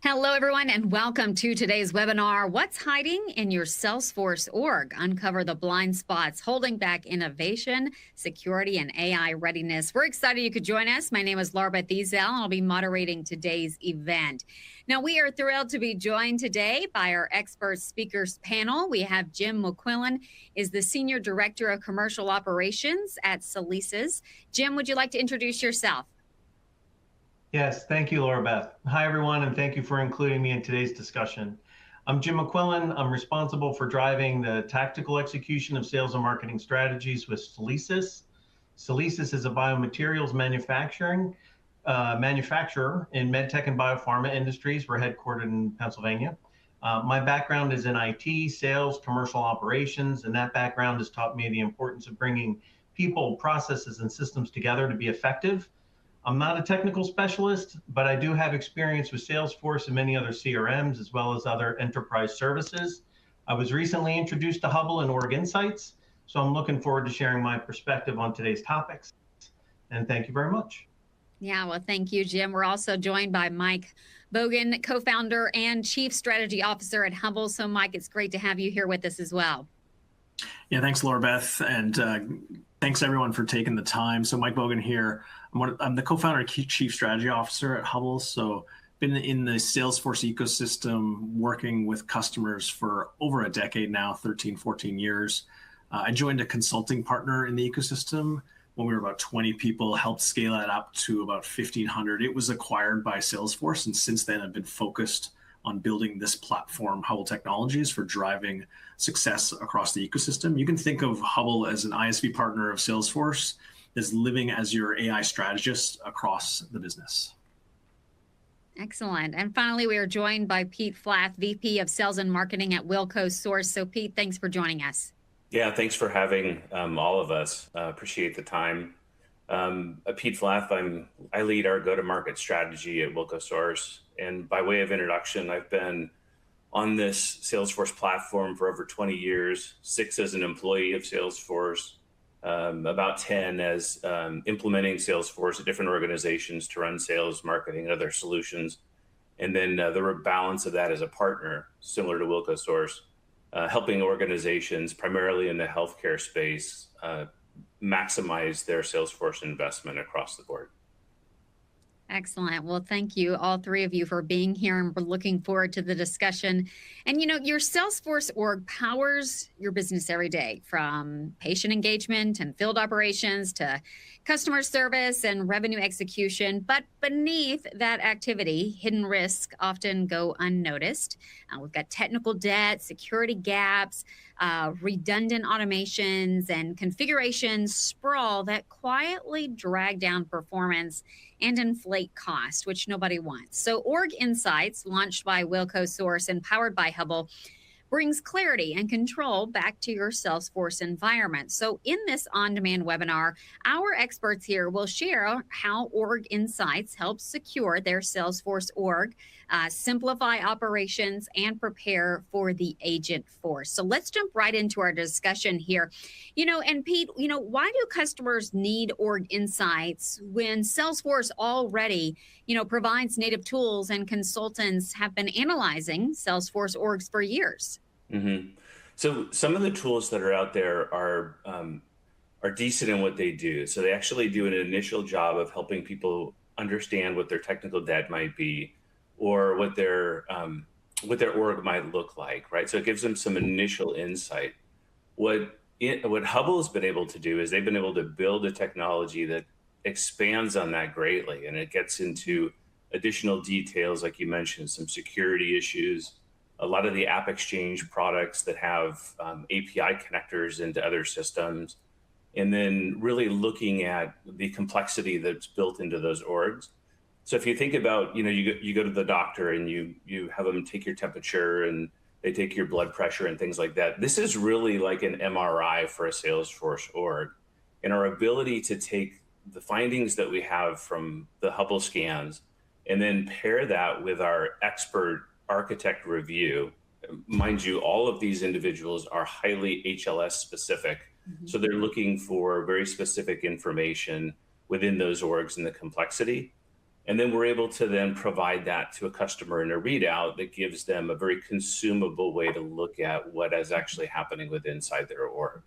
Hello, everyone, and welcome to today's webinar, What's Hiding in Your Salesforce Org? Uncover the blind spots holding back innovation, security, and AI readiness. We're excited you could join us. My name is Laura Beth Ezel, and I'll be moderating today's event. Now, we are thrilled to be joined today by our expert speakers panel. We have Jim McQuillan, is the Senior Director of Commercial Operations at Solesis. Jim, would you like to introduce yourself? Yes, thank you, Laura Beth. Hi, everyone, and thank you for including me in today's discussion. I'm Jim McQuillan. I'm responsible for driving the tactical execution of sales and marketing strategies with Solesis. Solesis is a biomaterials manufacturer in medtech and biopharma industries. We're headquartered in Pennsylvania. My background is in IT, sales, commercial operations, and that background has taught me the importance of bringing people, processes, and systems together to be effective. I'm not a technical specialist, but I do have experience with Salesforce and many other CRMs, as well as other enterprise services. I was recently introduced to Hubbl and Org Insights, so I'm looking forward to sharing my perspective on today's topics. And thank you very much. Yeah, well, thank you, Jim. We're also joined by Mike Bogan, co-founder and Chief Strategy Officer at Hubbl. So, Mike, it's great to have you here with us as well. Yeah, thanks, Laura Beth, and thanks everyone for taking the time. So Mike Bogan here. I'm the co-founder and Chief Strategy Officer at Hubbl. So been in the Salesforce ecosystem working with customers for over a decade now, 13, 14 years. I joined a consulting partner in the ecosystem when we were about 20 people, helped scale that up to about 1,500. It was acquired by Salesforce, and since then I've been focused on building this platform, Hubbl Technologies, for driving success across the ecosystem. You can think of Hubbl as an ISV partner of Salesforce, as living as your AI strategist across the business. Excellent. And finally, we are joined by Pete Flath, VP of Sales and Marketing at Wilco Source. So Pete, thanks for joining us. Yeah, thanks for having all of us. Appreciate the time. Pete Flath, I lead our go-to-market strategy at Wilco Source. And by way of introduction, I've been on this Salesforce platform for over 20 years, 6 as an employee of Salesforce, about 10 as implementing Salesforce at different organizations to run sales, marketing, and other solutions. And then the balance of that as a partner, similar to Wilco Source, helping organizations primarily in the healthcare space maximize their Salesforce investment across the board. Excellent. Well, thank you, all three of you, for being here, and we're looking forward to the discussion. And, you know, your Salesforce org powers your business every day, from patient engagement and field operations to customer service and revenue execution. But beneath that activity, hidden risks often go unnoticed. We've got technical debt, security gaps, redundant automations, and configuration sprawl that quietly drag down performance and inflate cost, which nobody wants. So Org Insights, launched by Wilco Source and powered by Hubbl, brings clarity and control back to your Salesforce environment. So in this on-demand webinar, our experts here will share how Org Insights helps secure their Salesforce org, simplify operations, and prepare for the Agentforce. So let's jump right into our discussion here. You know, and Pete, you know, why do customers need Org Insights when Salesforce already, you know, provides native tools and consultants have been analyzing Salesforce orgs for years? Mm-hmm. So some of the tools that are out there are decent in what they do. So they actually do an initial job of helping people understand what their technical debt might be, or what their org might look like, right? So it gives them some initial insight. What Hubbl has been able to do is they've been able to build a technology that expands on that greatly, and it gets into additional details, like you mentioned, some security issues, a lot of the app exchange products that have API connectors into other systems, and then really looking at the complexity that's built into those orgs. So if you think about, you know, you go to the doctor and you have them take your temperature and they take your blood pressure and things like that. This is really like an MRI for a Salesforce org. And our ability to take the findings that we have from the Hubbl scans and then pair that with our expert architect review. Mind you, all of these individuals are highly HLS specific. Mm-hmm. So they're looking for very specific information within those orgs and the complexity. And then we're able to then provide that to a customer in a readout that gives them a very consumable way to look at what is actually happening within inside their org.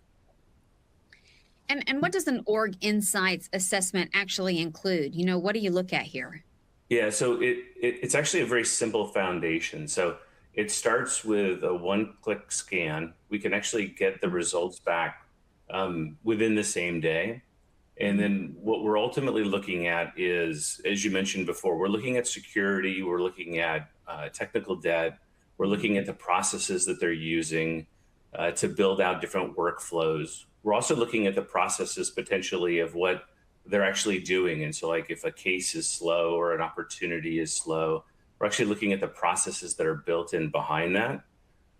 And what does an org insights assessment actually include? You know, what do you look at here? Yeah, so it's actually a very simple foundation. So it starts with a one-click scan. We can actually get the results back within the same day. And then what we're ultimately looking at is, as you mentioned before, we're looking at security, we're looking at technical debt, we're looking at the processes that they're using to build out different workflows. We're also looking at the processes potentially of what they're actually doing. And so like if a case is slow or an opportunity is slow, we're actually looking at the processes that are built in behind that.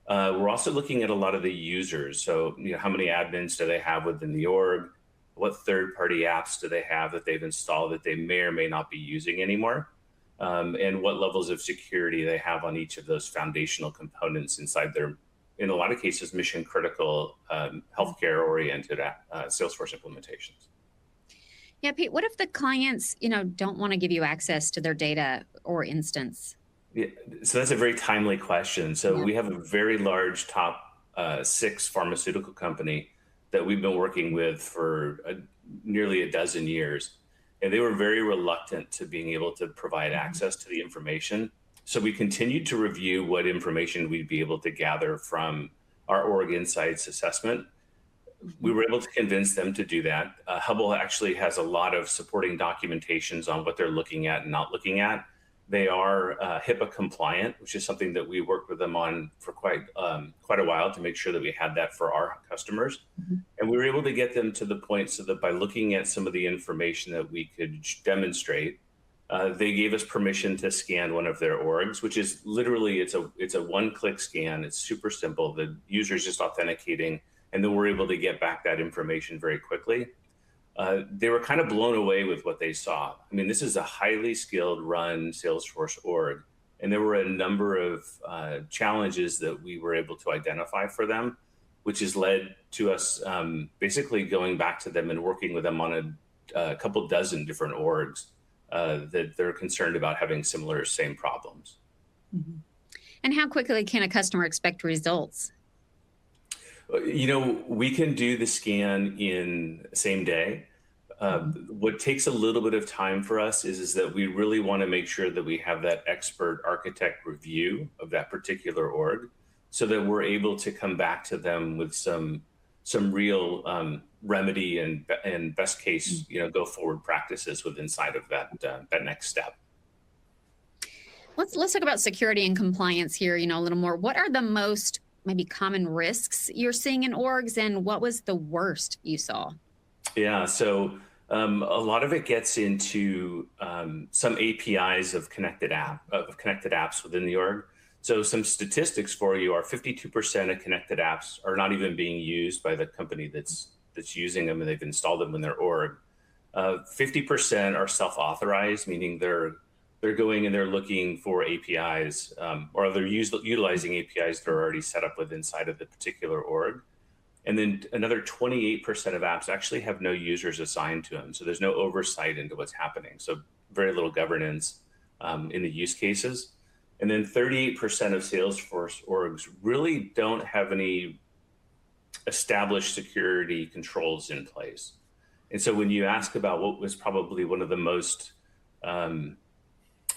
We're also looking at a lot of the users. So, you know, how many admins do they have within the org? What third-party apps do they have that they've installed that they may or may not be using anymore? And what levels of security they have on each of those foundational components inside their, in a lot of cases, mission-critical healthcare-oriented Salesforce implementations. Yeah, Pete, what if the clients, you know, don't want to give you access to their data or instance? Yeah, so that's a very timely question. So we have a very large top 6 pharmaceutical company that we've been working with for nearly a dozen years. And they were very reluctant to being able to provide access to the information. So we continued to review what information we'd be able to gather from our org insights assessment. We were able to convince them to do that. Hubbl actually has a lot of supporting documentations on what they're looking at and not looking at. They are HIPAA compliant, which is something that we worked with them on for quite a while to make sure that we had that for our customers. And we were able to get them to the point so that by looking at some of the information that we could demonstrate, they gave us permission to scan one of their orgs, which is literally, it's a one-click scan. It's super simple. The user's just authenticating, and then we're able to get back that information very quickly. They were kind of blown away with what they saw. I mean, this is a highly skilled run Salesforce org, and there were a number of challenges that we were able to identify for them, which has led to us basically going back to them and working with them on a couple dozen different orgs that they're concerned about having same problems. And how quickly can a customer expect results? You know, we can do the scan in same day. What takes a little bit of time for us is that we really want to make sure that we have that expert architect review of that particular org so that we're able to come back to them with some real remedy and best case, you know, go forward practices with inside of that next step. Let's talk about security and compliance here, you know, a little more. What are the most maybe common risks you're seeing in orgs, and what was the worst you saw? Yeah, so a lot of it gets into some APIs of connected apps within the org. So some statistics for you are 52% of connected apps are not even being used by the company that's using them, and they've installed them in their org. 50% are self-authorized, meaning they're going and they're looking for APIs, or they're utilizing APIs that are already set up with inside of the particular org. And then another 28% of apps actually have no users assigned to them. So there's no oversight into what's happening. So very little governance in the use cases. And then 38% of Salesforce orgs really don't have any established security controls in place. And so when you ask about what was probably one of the most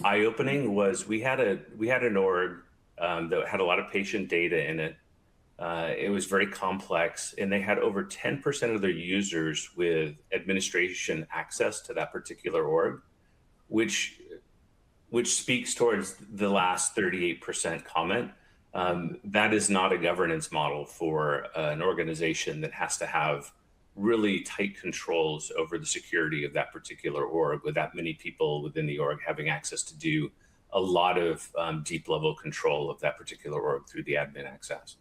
eye-opening was we had an org that had a lot of patient data in it. It was very complex, and they had over 10% of their users with administration access to that particular org, which speaks towards the last 38% comment. That is not a governance model for an organization that has to have really tight controls over the security of that particular org, with that many people within the org having access to do a lot of deep level control of that particular org through the admin access.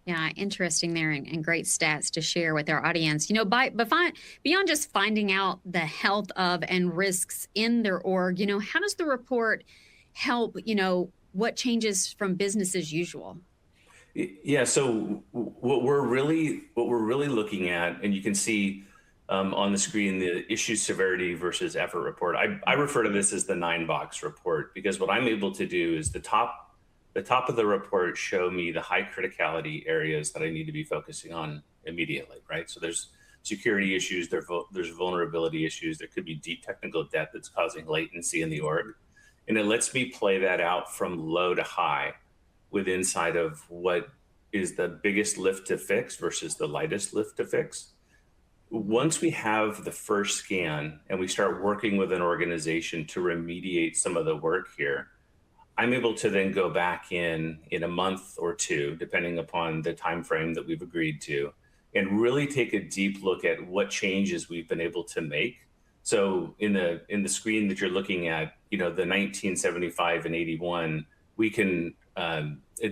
Yeah, interesting there, and great stats to share with our audience. You know, beyond just finding out the health of and risks in their org, you know, how does the report help, you know, what changes from business as usual? Yeah, so what we're really looking at, and you can see on the screen the issue severity versus effort report. I refer to this as the 9-box report, because what I'm able to do is the top of the report show me the high criticality areas that I need to be focusing on immediately, right? So there's security issues, there's vulnerability issues, there could be deep technical debt that's causing latency in the org. And it lets me play that out from low to high with inside of what is the biggest lift to fix versus the lightest lift to fix. Once we have the first scan and we start working with an organization to remediate some of the work here, I'm able to then go back in a month or two, depending upon the time frame that we've agreed to, and really take a deep look at what changes we've been able to make. So in the screen that you're looking at, the 1975 and 81, we can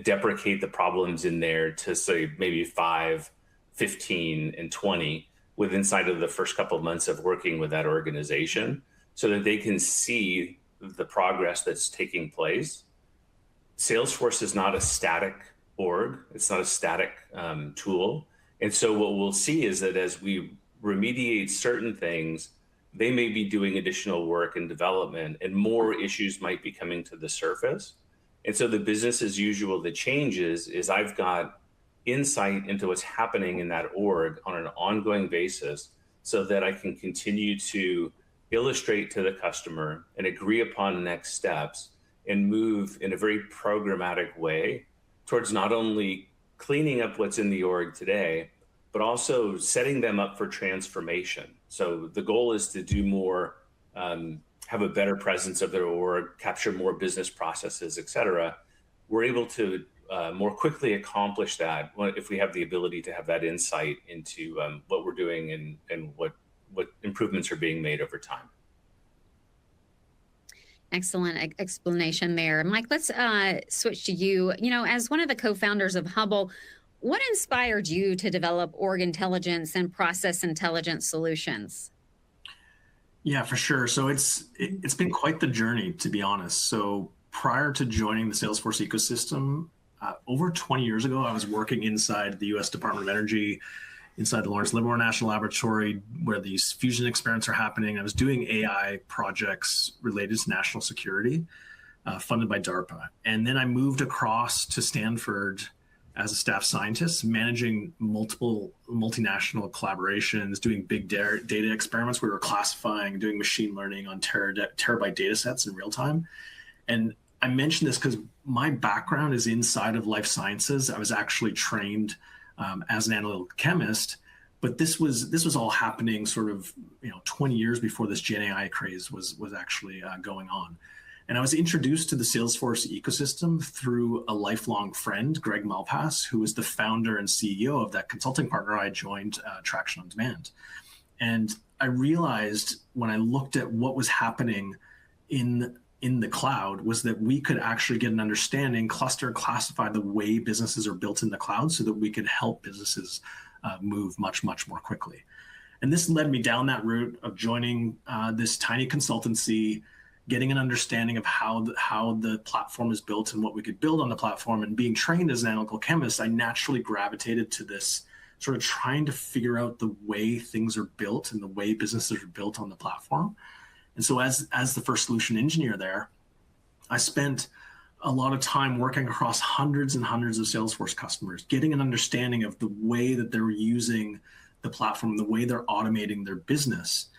deprecate the problems in there to say maybe 5, 15, and 20 with inside of the first couple of months of working with that organization, so that they can see the progress that's taking place. Salesforce is not a static org. It's not a static tool. And so what we'll see is that as we remediate certain things, they may be doing additional work and development, and more issues might be coming to the surface. And so the business as usual that changes is I've got insight into what's happening in that org on an ongoing basis, so that I can continue to illustrate to the customer and agree upon next steps and move in a very programmatic way towards not only cleaning up what's in the org today, but also setting them up for transformation. So the goal is to do more, have a better presence of their org, capture more business processes, et cetera. We're able to more quickly accomplish that if we have the ability to have that insight into what we're doing and what improvements are being made over time. Excellent explanation there. Mike, let's switch to you. As one of the co-founders of Hubbl, what inspired you to develop org intelligence and process intelligence solutions? Yeah, for sure. So it's been quite the journey, to be honest. So prior to joining the Salesforce ecosystem, over 20 years ago, I was working inside the U.S. Department of Energy, inside the Lawrence Livermore National Laboratory, where these fusion experiments are happening. I was doing AI projects related to national security, funded by DARPA. And then I moved across to Stanford as a staff scientist, managing multiple multinational collaborations, doing big data experiments. We were classifying, doing machine learning on terabyte data sets in real time. And I mention this because my background is inside of life sciences. I was actually trained as an analytical chemist, but this was all happening sort of 20 years before this Gen AI craze was actually going on. And I was introduced to the Salesforce ecosystem through a lifelong friend, Greg Malpass, who was the founder and CEO of that consulting partner I joined, Traction on Demand. And I realized when I looked at what was happening in the cloud was that we could actually get an understanding, cluster and classify the way businesses are built in the cloud so that we could help businesses move much, much more quickly. And this led me down that route of joining this tiny consultancy, getting an understanding of how the platform is built and what we could build on the platform. And being trained as an analytical chemist, I naturally gravitated to this sort of trying to figure out the way things are built and the way businesses are built on the platform. And so as the first solution engineer there, I spent a lot of time working across hundreds and hundreds of Salesforce customers, getting an understanding of the way that they're using the platform, the way they're automating their business.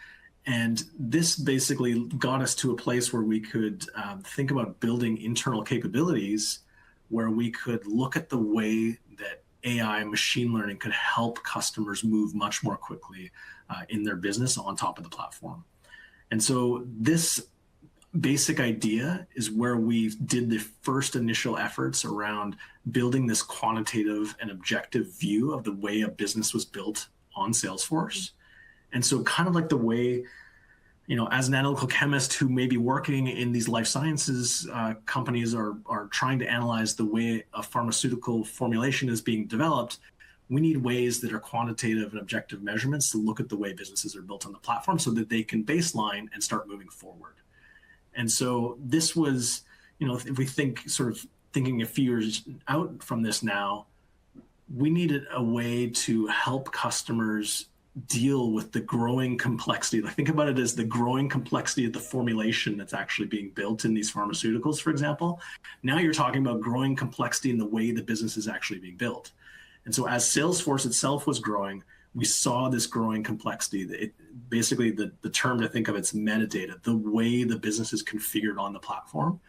And this basically got us to a place where we could think about building internal capabilities where we could look at the way that AI machine learning could help customers move much more quickly in their business on top of the platform. And so this basic idea is where we did the first initial efforts around building this quantitative and objective view of the way a business was built on Salesforce. And so kind of like the way, as an analytical chemist who may be working in these life sciences companies are trying to analyze the way a pharmaceutical formulation is being developed, we need ways that are quantitative and objective measurements to look at the way businesses are built on the platform so that they can baseline and start moving forward. And so this was, if we think sort of thinking a few years out from this now, we needed a way to help customers deal with the growing complexity. Like, think about it as the growing complexity of the formulation that's actually being built in these pharmaceuticals, for example. Now you're talking about growing complexity in the way the business is actually being built. And so as Salesforce itself was growing, we saw this growing complexity. Basically, the term to think of, it's metadata, the way the business is configured on the platform.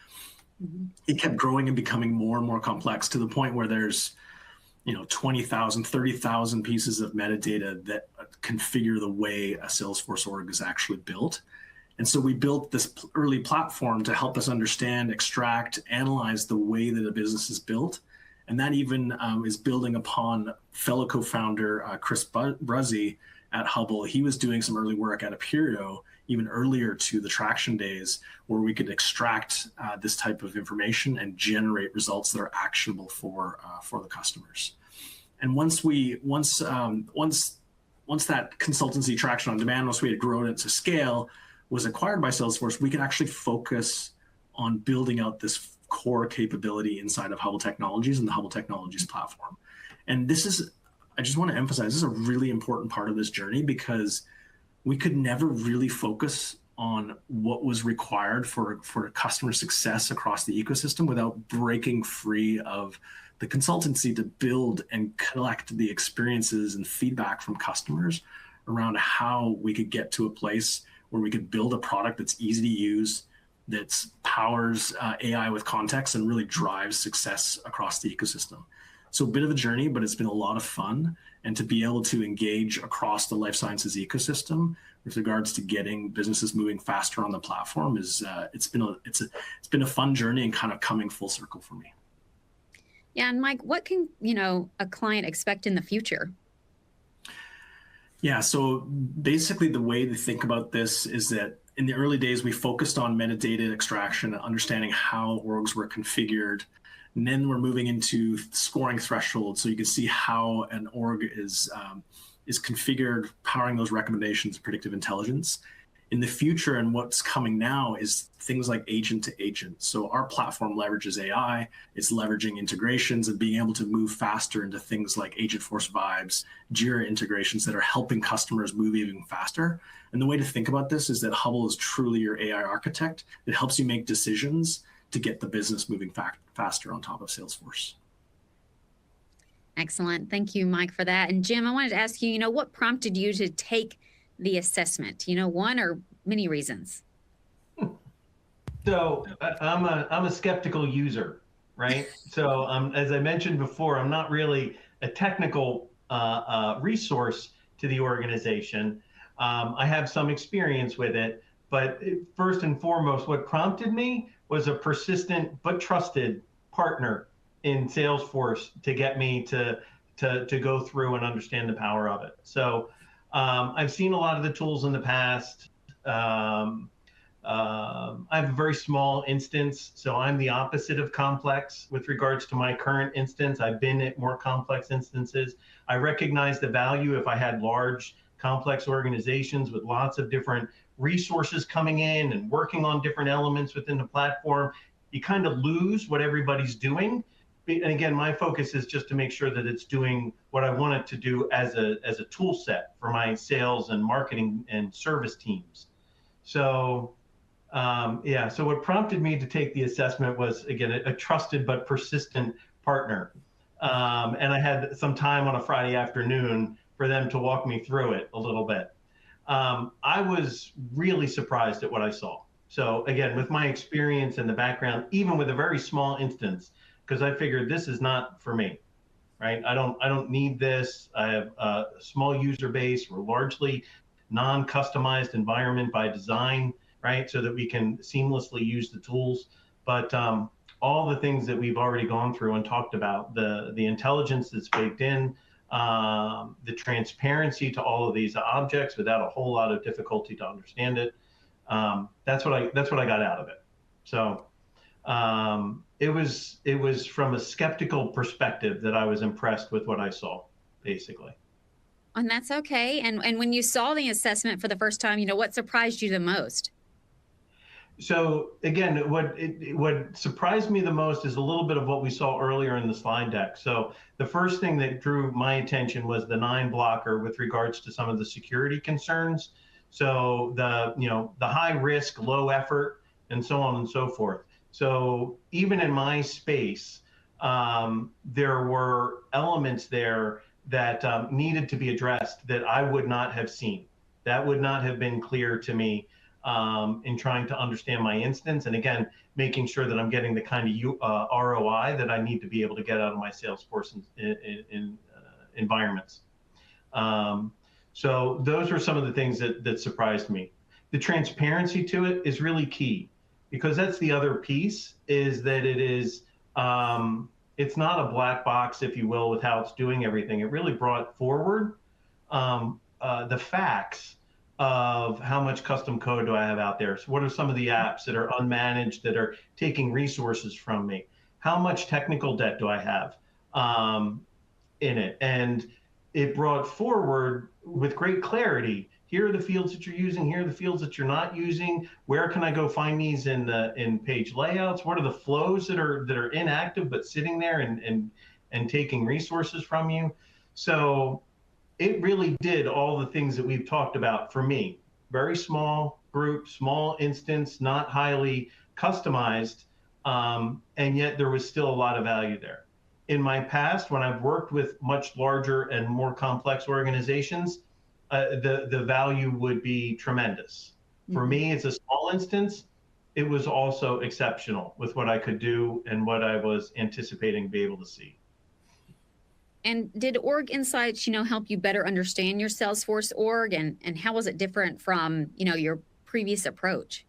Mm-hmm. It kept growing and becoming more and more complex to the point where there's 20,000, 30,000 pieces of metadata that configure the way a Salesforce org is actually built. And so we built this early platform to help us understand, extract, analyze the way that a business is built. And that even is building upon fellow co-founder Chris Bruzzi at Hubbl. He was doing some early work at Aperio even earlier to the traction days, where we could extract this type of information and generate results that are actionable for the customers. And once that consultancy Traction on Demand, once we had grown it to scale, was acquired by Salesforce, we could actually focus on building out this core capability inside of Hubbl Technologies and the Hubbl Technologies platform. And this is, I just want to emphasize, this is a really important part of this journey, because we could never really focus on what was required for customer success across the ecosystem without breaking free of the consultancy to build and collect the experiences and feedback from customers around how we could get to a place where we could build a product that's easy to use, that powers AI with context, and really drives success across the ecosystem. So a bit of a journey, but it's been a lot of fun. And to be able to engage across the life sciences ecosystem with regards to getting businesses moving faster on the platform it's been a fun journey and kind of coming full circle for me. Yeah, and Mike, what can a client expect in the future? Yeah, so basically the way to think about this is that in the early days, we focused on metadata extraction and understanding how orgs were configured. And then we're moving into scoring thresholds, so you can see how an org is configured, powering those recommendations, predictive intelligence. In the future, and what's coming now, is things like agent to agent. So our platform leverages AI, it's leveraging integrations and being able to move faster into things like Agentforce vibes, Jira integrations that are helping customers move even faster. And the way to think about this is that Hubbl is truly your AI architect that helps you make decisions to get the business moving faster on top of Salesforce. Excellent. Thank you, Mike, for that. And Jim, I wanted to ask you, what prompted you to take the assessment? One or many reasons? So I'm a skeptical user, right? So as I mentioned before, I'm not really a technical resource to the organization. I have some experience with it, but first and foremost, what prompted me was a persistent but trusted partner in Salesforce to get me to go through and understand the power of it. So I've seen a lot of the tools in the past. I have a very small instance, so I'm the opposite of complex with regards to my current instance. I've been at more complex instances. I recognize the value if I had large, complex organizations with lots of different resources coming in and working on different elements within the platform. You kind of lose what everybody's doing. And again, my focus is just to make sure that it's doing what I want it to do as a tool set for my sales and marketing and service teams. So so what prompted me to take the assessment was, again, a trusted but persistent partner. And I had some time on a Friday afternoon for them to walk me through it a little bit. I was really surprised at what I saw. So again, with my experience and the background, even with a very small instance, because I figured this is not for me, right? I don't need this. I have a small user base. We're largely non-customized environment by design, right? So that we can seamlessly use the tools. But all the things that we've already gone through and talked about, the intelligence that's baked in, the transparency to all of these objects without a whole lot of difficulty to understand it. That's what I got out of it. So it was from a skeptical perspective that I was impressed with what I saw, basically. And that's okay. And when you saw the assessment for the first time, what surprised you the most? So again, what surprised me the most is a little bit of what we saw earlier in the slide deck. So the first thing that drew my attention was the 9 blocker with regards to some of the security concerns. So the high risk, low effort, and so on and so forth. So even in my space, there were elements there that needed to be addressed that I would not have seen. That would not have been clear to me in trying to understand my instance. And again, making sure that I'm getting the kind of ROI that I need to be able to get out of my Salesforce environments. So those were some of the things that surprised me. The transparency to it is really key, because that's the other piece, is that it is, it's not a black box, if you will, with how it's doing everything. It really brought forward the facts of how much custom code do I have out there. So what are some of the apps that are unmanaged, that are taking resources from me? How much technical debt do I have in it? And it brought forward with great clarity, here are the fields that you're using, here are the fields that you're not using, where can I go find these in page layouts, what are the flows that are inactive but sitting there and taking resources from you. So it really did all the things that we've talked about for me. Very small group, small instance, not highly customized, and yet there was still a lot of value there. In my past, when I've worked with much larger and more complex organizations, the value would be tremendous. For me, it's a small instance. It was also exceptional with what I could do and what I was anticipating to be able to see. And did Org Insights, help you better understand your Salesforce org, and how was it different from, your previous approach?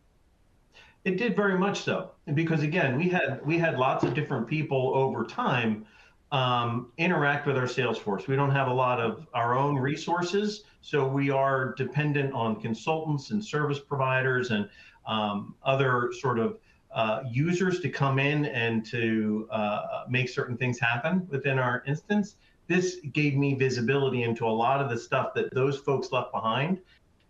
It did very much so, because again, we had lots of different people over time interact with our Salesforce. We don't have a lot of our own resources, so we are dependent on consultants and service providers and other sort of users to come in and to make certain things happen within our instance. This gave me visibility into a lot of the stuff that those folks left behind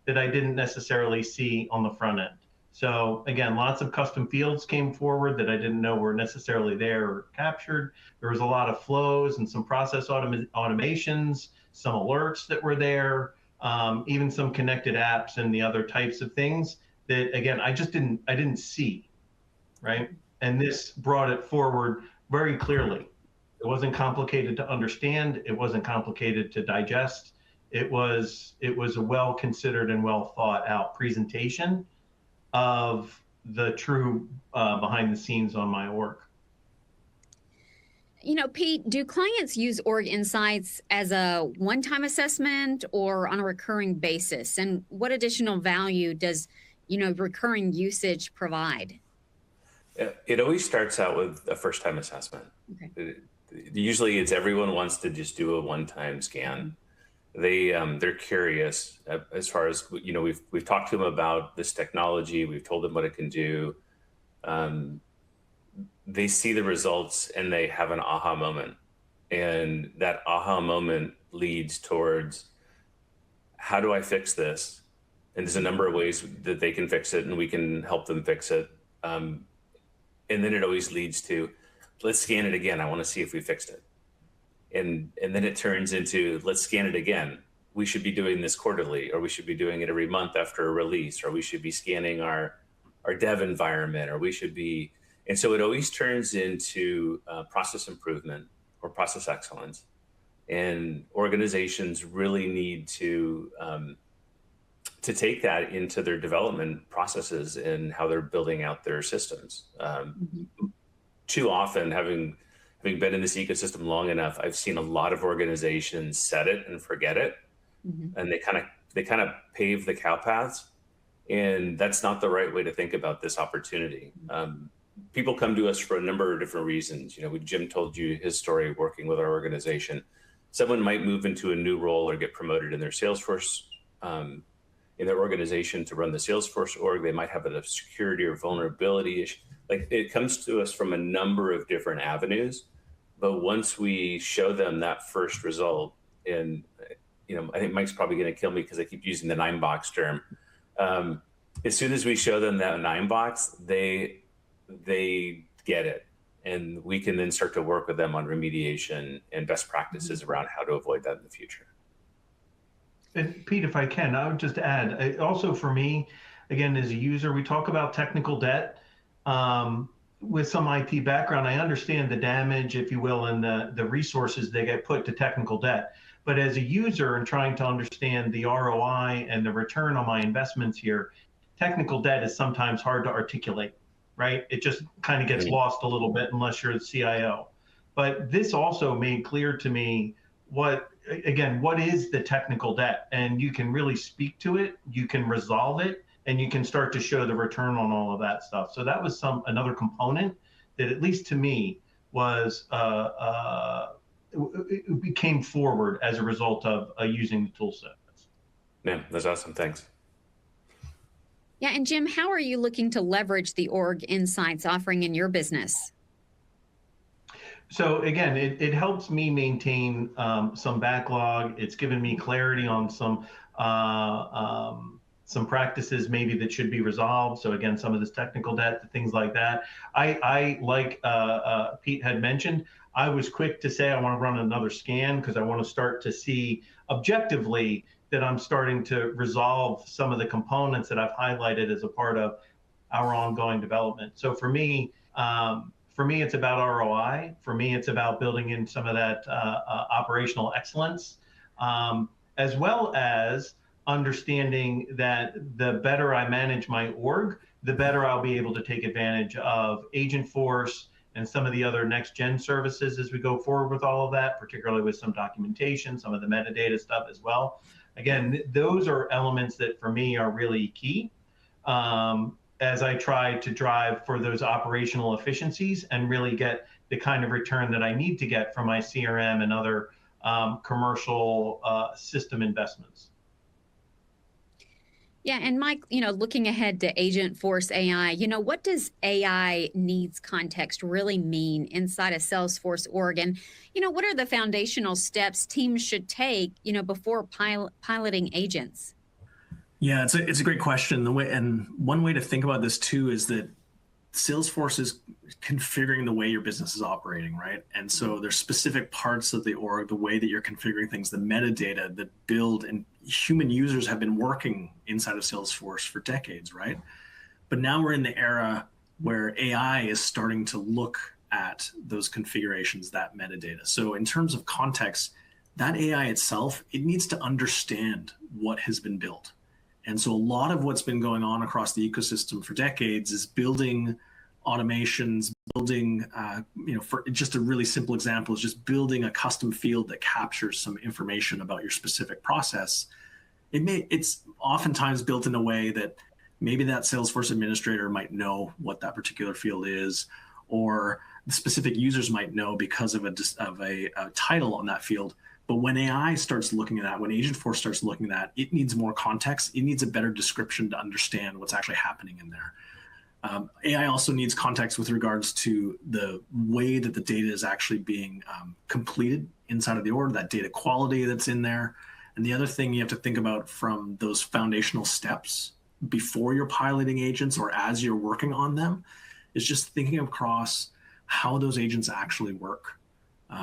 that I didn't necessarily see on the front end. So again, lots of custom fields came forward that I didn't know were necessarily there or captured. There was a lot of flows and some process automations, some alerts that were there, even some connected apps and the other types of things that, again, I didn't see, right? And this brought it forward very clearly. It wasn't complicated to understand. It wasn't complicated to digest. It was a well-considered and well-thought-out presentation of the true behind the scenes on my org. Pete, do clients use Org Insights as a one-time assessment or on a recurring basis? And what additional value does, recurring usage provide? It always starts out with a first-time assessment. Okay. Usually it's everyone wants to just do a one-time scan. They're curious as far as, we've talked to them about this technology. We've told them what it can do. They see the results and they have an aha moment. And that aha moment leads towards, how do I fix this? And there's a number of ways that they can fix it and we can help them fix it. And then it always leads to, let's scan it again. I want to see if we fixed it. And then it turns into, let's scan it again. We should be doing this quarterly, or we should be doing it every month after a release, or we should be scanning our dev environment, or we should be, and so it always turns into process improvement or process excellence. And organizations really need to take that into their development processes and how they're building out their systems. Too often, having been in this ecosystem long enough, I've seen a lot of organizations set it and forget it, and they kind of pave the cow paths, and that's not the right way to think about this opportunity. People come to us for a number of different reasons. Jim told you his story working with our organization. Someone might move into a new role or get promoted in their Salesforce, in their organization to run the Salesforce org. They might have a security or vulnerability issue. Like, it comes to us from a number of different avenues. But once we show them that first result, and I think Mike's probably going to kill me because I keep using the 9-box term. as soon as we show them that 9 box, they get it. And we can then start to work with them on remediation and best practices around how to avoid that in the future. And Pete, if I can, I would just add, also for me, again, as a user, we talk about technical debt. With some IT background, I understand the damage, if you will, and the resources that get put to technical debt. But as a user and trying to understand the ROI and the return on my investments here, technical debt is sometimes hard to articulate, right? It just kind of gets lost a little bit unless you're the CIO. But this also made clear to me what is the technical debt? And you can really speak to it, you can resolve it, and you can start to show the return on all of that stuff. So that was another component that, at least to me, was it became forward as a result of using the tool set. Yeah, that's awesome. Thanks. Yeah, and Jim, how are you looking to leverage the org insights offering in your business? So again, it helps me maintain some backlog. It's given me clarity on some practices maybe that should be resolved. So again, some of this technical debt, things like that. I like Pete had mentioned, I was quick to say I want to run another scan because I want to start to see objectively that I'm starting to resolve some of the components that I've highlighted as a part of our ongoing development. So for me, it's about ROI. For me, it's about building in some of that operational excellence, as well as understanding that the better I manage my org, the better I'll be able to take advantage of Agentforce and some of the other next-gen services as we go forward with all of that, particularly with some documentation, some of the metadata stuff as well. Again, those are elements that for me are really key as I try to drive for those operational efficiencies and really get the kind of return that I need to get from my CRM and other commercial system investments. Yeah, and Mike, looking ahead to Agentforce AI, what does AI needs context really mean inside a Salesforce org? And, what are the foundational steps teams should take, before piloting agents? Yeah, it's a great question. One way to think about this too is that Salesforce is configuring the way your business is operating, right? And so there's specific parts of the org, the way that you're configuring things, the metadata that build, and human users have been working inside of Salesforce for decades, right? But now we're in the era where AI is starting to look at those configurations, that metadata. So in terms of context, that AI itself, it needs to understand what has been built. And so a lot of what's been going on across the ecosystem for decades is building automations, building, for just a really simple example is just building a custom field that captures some information about your specific process. It's oftentimes built in a way that maybe that Salesforce administrator might know what that particular field is, or the specific users might know because of a title on that field. But when AI starts looking at that, when Agentforce starts looking at that, it needs more context. It needs a better description to understand what's actually happening in there. AI also needs context with regards to the way that the data is actually being completed inside of the org, that data quality that's in there. And the other thing you have to think about from those foundational steps before you're piloting agents or as you're working on them is just thinking across how those agents actually work.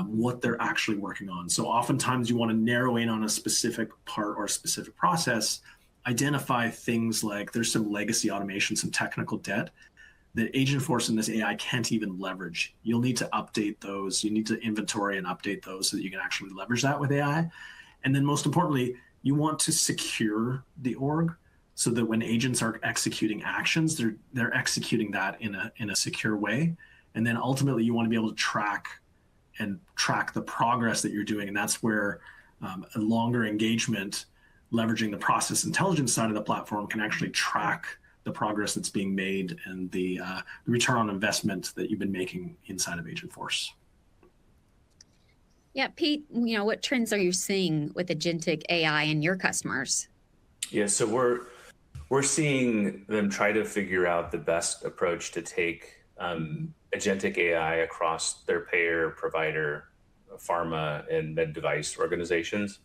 What they're actually working on. So oftentimes you want to narrow in on a specific part or a specific process, identify things like there's some legacy automation, some technical debt that Agentforce and this AI can't even leverage. You'll need to update those. You need to inventory and update those so that you can actually leverage that with AI. And then most importantly, you want to secure the org so that when agents are executing actions, they're executing that in a secure way. And then ultimately you want to be able to track the progress that you're doing. And that's where a longer engagement, leveraging the process intelligence side of the platform, can actually track the progress that's being made and the return on investment that you've been making inside of Agentforce. Yeah, Pete, what trends are you seeing with agentic AI in your customers? Yeah, so we're seeing them try to figure out the best approach to take agentic AI across their payer, provider, pharma, and med device organizations.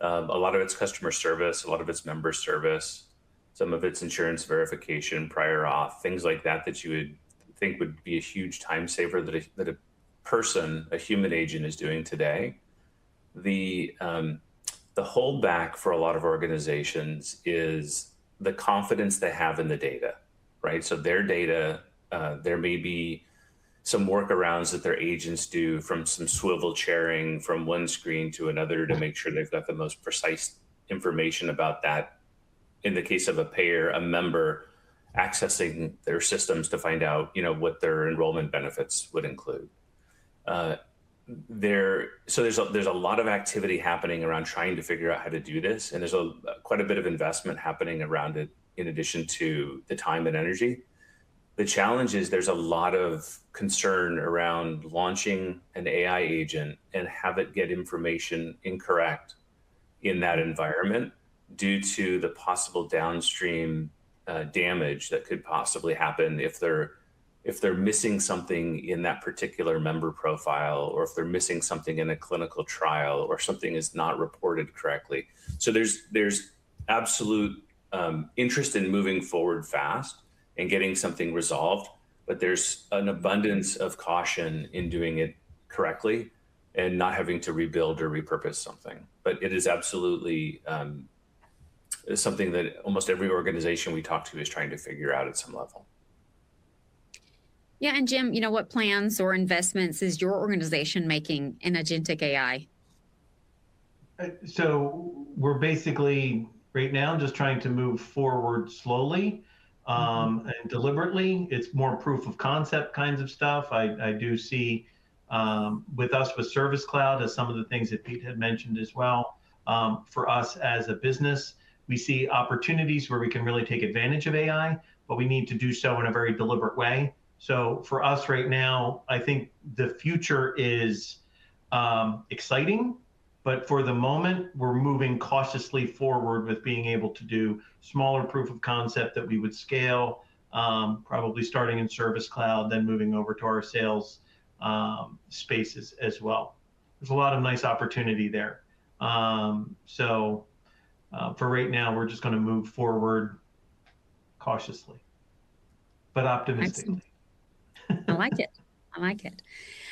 A lot of it's customer service, a lot of it's member service. Some of it's insurance verification, prior auth, things like that that you would think would be a huge time saver that a person, a human agent, is doing today. The holdback for a lot of organizations is the confidence they have in the data, right? So their data, there may be some workarounds that their agents do, from some swivel chairing from one screen to another to make sure they've got the most precise information about that. In the case of a payer, a member accessing their systems to find out, what their enrollment benefits would include. So there's a lot of activity happening around trying to figure out how to do this, and there's quite a bit of investment happening around it, in addition to the time and energy. The challenge is there's a lot of concern around launching an AI agent and have it get information incorrect in that environment due to the possible downstream damage that could possibly happen if they're missing something in that particular member profile, or if they're missing something in a clinical trial, or something is not reported correctly. So there's absolute interest in moving forward fast and getting something resolved, but there's an abundance of caution in doing it correctly and not having to rebuild or repurpose something. But it is absolutely something that almost every organization we talk to is trying to figure out at some level. Yeah, and Jim, what plans or investments is your organization making in agentic AI? So we're basically right now just trying to move forward slowly and deliberately. It's more proof of concept kinds of stuff. I do see with us with Service Cloud, as some of the things that Pete had mentioned as well, for us as a business, we see opportunities where we can really take advantage of AI, but we need to do so in a very deliberate way. So for us right now, I think the future is exciting, but for the moment, we're moving cautiously forward with being able to do smaller proof of concept that we would scale, probably starting in Service Cloud, then moving over to our sales spaces as well. There's a lot of nice opportunity there. So for right now, we're just going to move forward cautiously, but optimistically. I like it. I like it.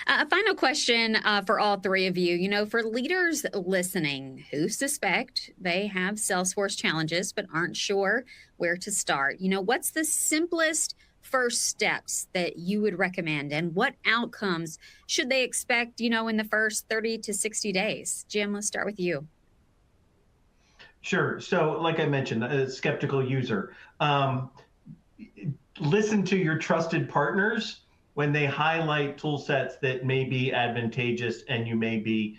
A final question for all three of you. For leaders listening who suspect they have Salesforce challenges but aren't sure where to start, what's the simplest first steps that you would recommend, and what outcomes should they expect, in the first 30 to 60 days? Jim, let's start with you. Sure. So like I mentioned, a skeptical user, listen to your trusted partners when they highlight tool sets that may be advantageous and you may be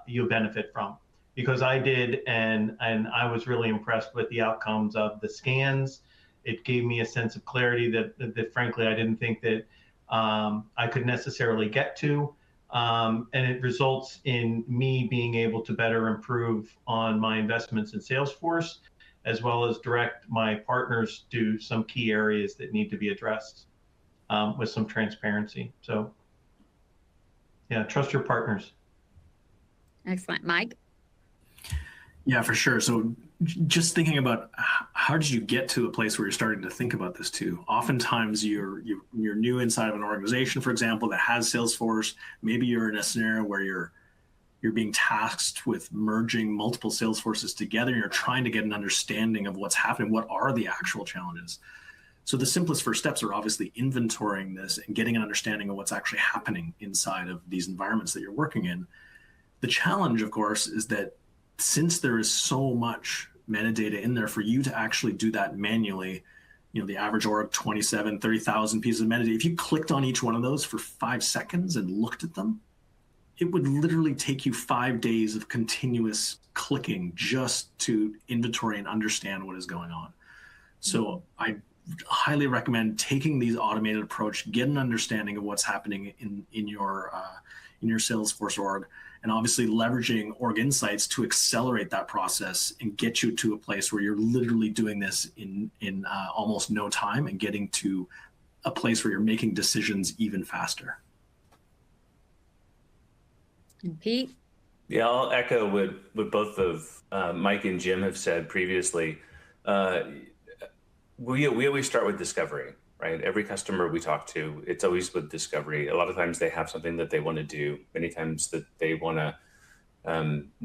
you'll benefit from. Because I did, and I was really impressed with the outcomes of the scans. It gave me a sense of clarity that frankly I didn't think that I could necessarily get to, and it results in me being able to better improve on my investments in Salesforce, as well as direct my partners to some key areas that need to be addressed with some transparency. So yeah, trust your partners. Excellent. Mike? Yeah, for sure. So just thinking about how did you get to a place where you're starting to think about this too? Oftentimes you're new inside of an organization, for example, that has Salesforce. Maybe you're in a scenario where you're being tasked with merging multiple Salesforces together. And you're trying to get an understanding of what's happening. What are the actual challenges? So the simplest first steps are obviously inventorying this and getting an understanding of what's actually happening inside of these environments that you're working in. The challenge, of course, is that since there is so much metadata in there, for you to actually do that manually, the average org, 27, 30,000 pieces of metadata, if you clicked on each one of those for 5 seconds and looked at them, it would literally take you 5 days of continuous clicking just to inventory and understand what is going on. So I highly recommend taking these automated approach, get an understanding of what's happening in your Salesforce org, and obviously leveraging org insights to accelerate that process and get you to a place where you're literally doing this in almost no time and getting to a place where you're making decisions even faster. And Pete? Yeah, I'll echo what both of Mike and Jim have said previously. Uh, we always start with discovery, right? Every customer we talk to, it's always with discovery. A lot of times they have something that they want to do. Many times that they want to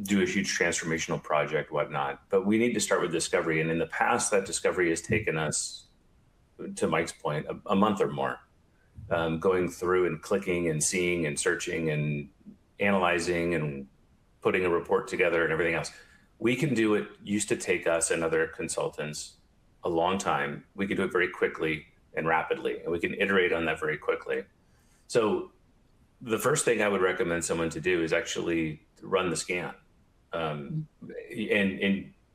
do a huge transformational project, whatnot. But we need to start with discovery. And in the past, that discovery has taken us, to Mike's point, a month or more, going through and clicking and seeing and searching and analyzing and putting a report together and everything else. We can do it. Used to take us and other consultants a long time. We can do it very quickly and rapidly, and we can iterate on that very quickly. So the first thing I would recommend someone to do is actually run the scan. And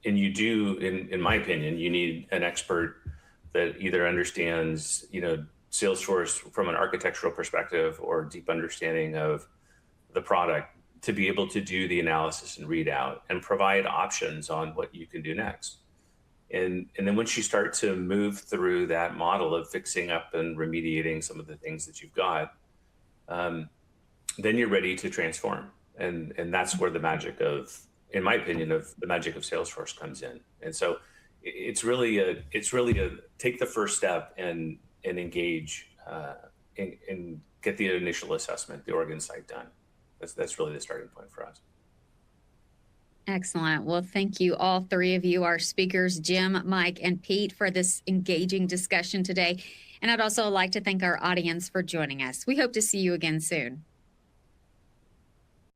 you do, in my opinion, you need an expert that either understands, Salesforce from an architectural perspective or deep understanding of the product to be able to do the analysis and readout and provide options on what you can do next. And then once you start to move through that model of fixing up and remediating some of the things that you've got, then you're ready to transform. And that's where the magic of, in my opinion, of the magic of Salesforce comes in. And so it's really a take the first step and engage and get the initial assessment, the org insight done. That's really the starting point for us. Excellent. Well, thank you, all three of you, our speakers, Jim, Mike, and Pete, for this engaging discussion today. And I'd also like to thank our audience for joining us. We hope to see you again soon.